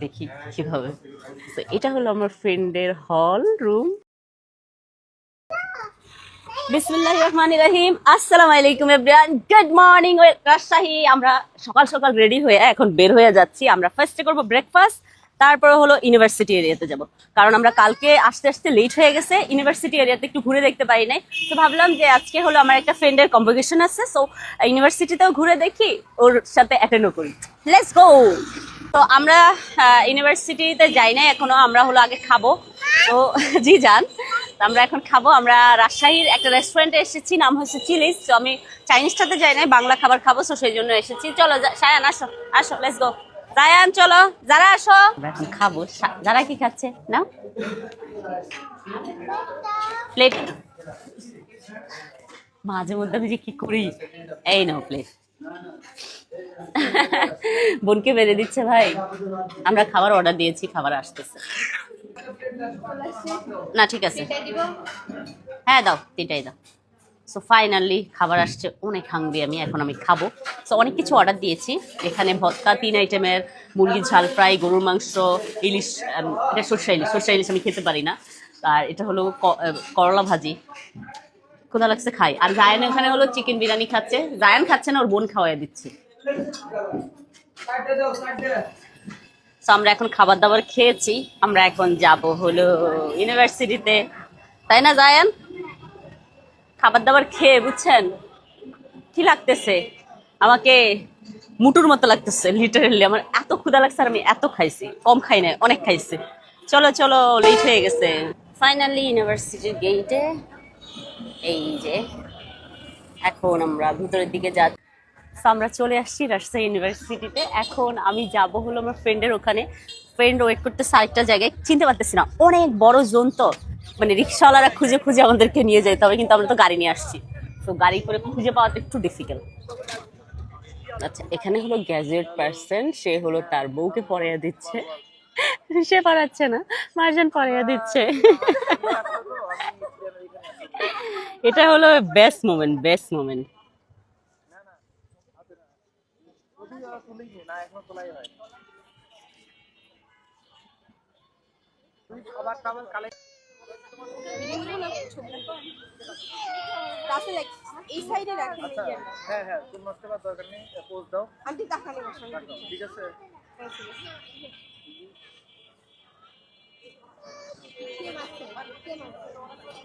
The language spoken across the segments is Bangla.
দেখি কিভাবে। তো এটা হলো আমার ফ্রেন্ডের হল রুম। বিসমিল্লাহির রহমানির রহিম। আসসালামু আলাইকুম এভরিওয়ান, গুড মর্নিং রাজশাহী। আমরা সকাল সকাল রেডি হয়ে এখন বের হয়ে যাচ্ছি। আমরা ফার্স্টে করব ব্রেকফাস্ট, তারপরে হলো ইউনিভার্সিটি এরিয়াতে যাব, কারণ আমরা কালকে আসতে আসতে লেট হয়ে গেছে, ইউনিভার্সিটি এরিয়াতে একটু ঘুরে দেখতে পারি নাই। তো ভাবলাম যে আজকে হলো আমার একটা ফ্রেন্ডের কম্পিটিশন আছে, সো ইউনিভার্সিটিতেও ঘুরে দেখি, ওর সাথে অ্যাটেন্ডও করি। Let's go. তো আমরা ইউনিভার্সিটিতে যাই না এখনো, আমরা হলো আগে খাবো। তো জি যান, আমরা এখন খাবো। আমরা রাজশাহীর একটা রেস্টুরেন্টে এসেছি, নাম হচ্ছে চিলিজ। তো আমি চাইনিজটাতে যাই নাই, বাংলা খাবার খাবো, তো সেই জন্য এসেছি। চলো সায়ান আসো, আসো লেটস গো। জায়ান চলো, যারা আসো, আমরা এখন খাবো। যারা কি খাচ্ছে না প্লেট, মাঝে মধ্যে আমি যে কি করি। এই নাও প্লেট। বোনকে বেড়ে দিচ্ছে ভাই। আমরা খাবার অর্ডার দিয়েছি, খাবার আসতেছে না। ঠিক আছে, হ্যাঁ দাও, তিনটাই দাও। সো ফাইনালি খাবার আসছে, অনেক হাংরি আমি, এখন আমি খাবো। সো অনেক কিছু অর্ডার দিয়েছি, এখানে ভর্তা 3 আইটেমের, মুরগির ঝাল ফ্রাই, গরুর মাংস, ইলিশ, এটা সরষা ইলিশ, সরষা ইলিশ আমি খেতে পারি না। আর এটা হলো করলা ভাজি। ক্ষুধা লাগছে, খাই। আর জায়ান ওখানে হলো চিকেন বিরিয়ানি খাচ্ছে, জায়ান খাচ্ছে না, ওর বোন খাওয়াই দিচ্ছে। তো আমরা এখন খাবার দাবার খেয়েছি, আমরা এখন যাব হলো ইউনিভার্সিটিতে, তাই না জায়ান? খাবার দাবার খেয়ে বুঝছেন কি লাগতেছে আমাকে, মুটুর মতো লাগতেছে লিটারেলি। আমার এত ক্ষুধা লাগছে, আর আমি এত খাইছি, কম খাই না, অনেক খাইছি। চলো চলো, লেট হয়ে গেছে। ফাইনালি ইউনিভার্সিটির গেটে, এই যে এখন আমরা ভিতরের দিকে যাচ্ছি। আমরা চলে আসছি রাজশাহী ইউনিভার্সিটিতে। এখন আমি যাব হলো আমার ফ্রেন্ডের ওখানে। ফ্রেন্ড ওয়েট করতেছে আরেকটা জায়গায়, চিনতে পারতেছি না, অনেক বড় জোন তো, মানে রিক্সাওয়ালারা খুঁজে খুঁজে আমাদেরকে নিয়ে যেতে হবে, কিন্তু আমরা তো গাড়ি নিয়ে আসছি, তো গাড়ি করে খুঁজে পাওয়াটা একটু ডিফিকাল্ট। আচ্ছা, এখানে হলো গ্র্যাজুয়েট পার্সন, সে হলো তার বউকে পড়াইয়া দিচ্ছে। সে পড়াচ্ছে না, মার্জন পড়াইয়া দিচ্ছে। এটা হলো বেস্ট মোমেন্ট, বেস্ট মোমেন্ট। এই সাইডে রাখেন। আচ্ছা, হ্যাঁ হ্যাঁ, তুমি নষ্ট করার দরকার নেই, পোজ দাও। আমি দেখানি বসাই, ঠিক আছে।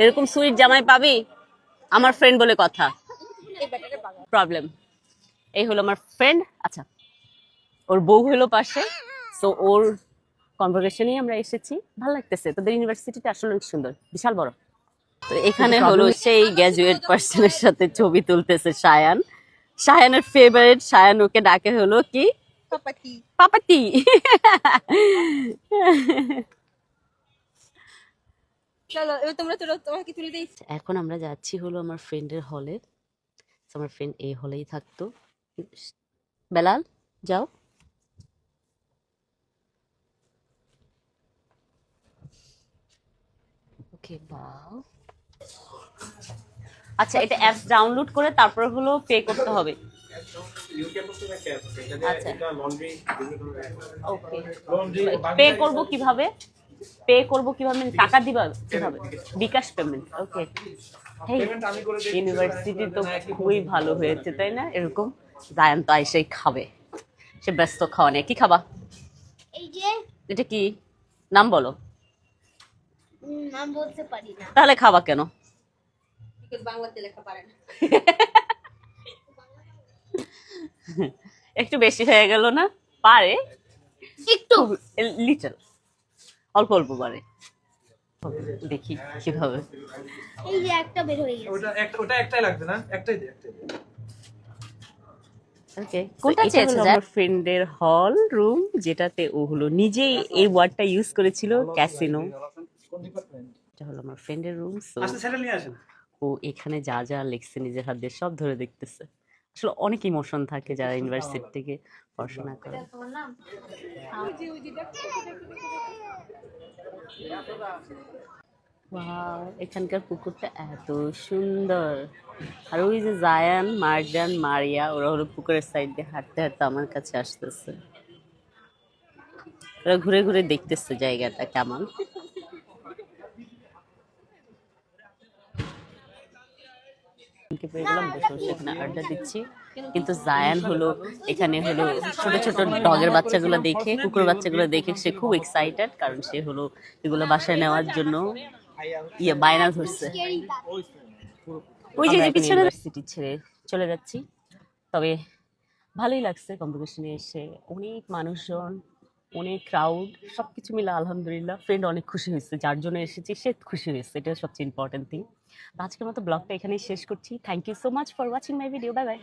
এরকম সুইট জামাই পাবি, আমার ফ্রেন্ড বলে কথা। প্রবলেম, এই হলো আমার ফ্রেন্ড। আচ্ছা, ওর বউ হলো পাশে, তো ওর কনভারসেশনেই আমরা এসেছি। ভালো লাগতেছে, তোদের ইউনিভার্সিটিটা আসলে অনেক সুন্দর, বিশাল বড়। তো এখানে হলো সেই গ্র্যাজুয়েট পার্সনের সাথে ছবি তুলতেছে সায়ান, সায়ানের ফেভারিট। সায়ান ওকে ডাকে হলো কি, পাপাতি পাপাতি। চলো এবার তোমরা তোলো, তোমাকে তুলে দেই। এখন আমরা যাচ্ছি হলো আমার ফ্রেন্ডের হলে। আমার ফ্রেন্ড এই হলেই থাকতো। বেলাল যাও। ওকে বাও। আচ্ছা, এটা অ্যাপস ডাউনলোড করে তারপর হলো পে করতে হবে। আচ্ছা ওকে, পে করব কিভাবে, পে করব কিভাবে, মানে টাকা দিবা কিভাবে? বিকাশ পেমেন্ট, ওকে। ইউনিভার্সিটি তো খুবই ভালো হয়েছে তাই না? এরকম জায়ান তো আইসেই খাবে, সে ব্যস্ত খাওয়া নেই। কি খাবা? এই যে এটা কি নাম বলো? নাম বলতে পারি না। তাহলে খাবা কেন? বাংলাতে লেখা পারে না। একটু বেশি হয়ে গেল না? পারে একটু, লিটল, অল্প অল্প পারে। দেখি কিভাবে। এই যে একটা বের হয়ে গেছে। ওটা একটাই লাগবে না, একটাই দে, একটাই দে। ওকে, কোনটা চেয়েছে? আমার ফ্রেন্ডের হল রুম, যেটাতে ও হলো নিজেই এই ওয়ার্ডটা ইউজ করেছিল, ক্যাসিনো। কোন ডিপার্টমেন্ট? এটা হলো আমার ফ্রেন্ডের রুম। আচ্ছা, সেটা নিয়ে আসেন। ও এখানে যা যা লিখছে নিজের হাত দিয়ে সব ধরে দেখতেছে। আসলে অনেক ইমোশন থাকে যারা ইউনিভার্সিটি থেকে পড়াশোনা করে। ওয়াও, এখানকার পুকুরটা এত সুন্দর। আর ওই যে জায়ান, মার্জান, মারিয়া, ওরা হলো পুকুরের সাইড দিয়ে হাঁটতে হাঁটতে আমার কাছে আসতেছে। ওরা ঘুরে ঘুরে দেখতেছে জায়গাটা কেমন। পেয়ে গেলাম, বসে বসে এখানে আড্ডা দিচ্ছি। কিন্তু জায়ান হলো এখানে হলো ছোট ছোট ডগের বাচ্চাগুলো দেখে, কুকুর বাচ্চাগুলো দেখে সে খুব এক্সাইটেড, কারণ সে হলো এগুলো বাসায় নেওয়ার জন্য বায়না ধরছে। ওই যে পিছনে ইউনিভার্সিটি ছেড়ে চলে যাচ্ছি। তবে ভালোই লাগছে কম্পিটিশনে এসে, অনেক মানুষজন, অনেক ক্রাউড, সবকিছু মিলে আলহামদুলিল্লাহ। ফ্রেন্ড অনেক খুশি হয়েছে, যার জন্য এসেছি সে খুশি হয়েছে, এটা সবচেয়ে ইম্পর্টেন্ট থিং। আজকের মতো ব্লগটা এখানেই শেষ করছি। Thank you so much for watching my video. Bye by.